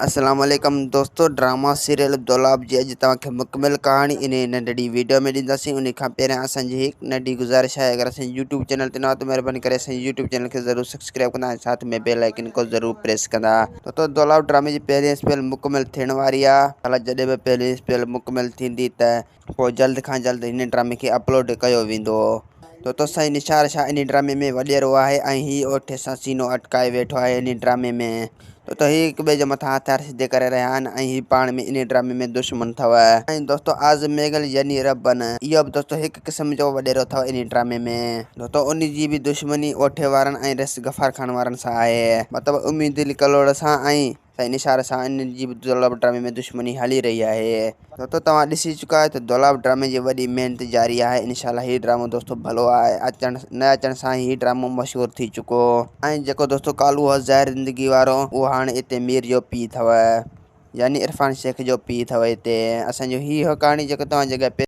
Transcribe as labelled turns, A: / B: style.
A: अस्सलाम वालेकुम दोस्तों, ड्रामा सीरियल दौलाब जी अॼु तव्हांखे मुकमिल कहानी इन नंढड़ी वीडियो में ॾींदासीं। उन खां पहिरियां असांजी हिकु नंढी गुज़ारिश आहे, अगर असांजे यूट्यूब चैनल ते न हो तो महिरबानी करे असांजे यूट्यूब चैनल खे ज़रूर सब्सक्राइब कंदा ऐं साथ में बेल आइकन को ज़रूर प्रेस कंदा। तो दौलाब ड्रामे जी पहिरीं स्पेल मुकमिल थियण वारी आहे। हालां जॾहिं बि पहिरीं स्पेल मुकमिल थींदी त पोइ जल्द खां जल्द हिन ड्रामे खे अपलोड कयो वेंदो। तो साईं निशार शाह इन ड्रामे में वॾेरो आहे ऐं हीउ ओठे सां सीनो अटकाए वेठो आहे इन ड्रामे में। तो ही हिक ॿिए जे मथां हथियार सिधे करे रहिया आहिनि ऐं ही पाण में इन ड्रामे में दुश्मन अथव। ऐं दोस्तों आज़ मेगल यानी रबन इहो बि दोस्तों हिकु क़िस्म जो वॾेरो अथव इन ड्रामे में। दोस्तों उन जी बि दुश्मनी ओठे वारनि ऐं रस गफ़ार खान वारनि सां आहे, मतिलबु उम्मीद दिल कलोड़ सां ऐं साईं निशार सां इन जी बि दौलाब ड्रामे में दुश्मनी हली रही आहे। तो तव्हां ॾिसी चुका आहियो त दौलाब ड्रामे जी वॾी मेहनत जारी आहे। इंशाल्लाह ही ड्रामो दोस्तों भलो आहे, न अचण सां ही ड्रामो मशहूर थी चुको। ऐं जेको दोस्तों कालू हो ज़ाहिर ज़िंदगी वारो उहो हाणे हिते मीर जो पीउ अथव, यानी इरफान शेख जो पीउ अथव हिते। असांजो ही हो कहाणी जेको तव्हां जॻह पे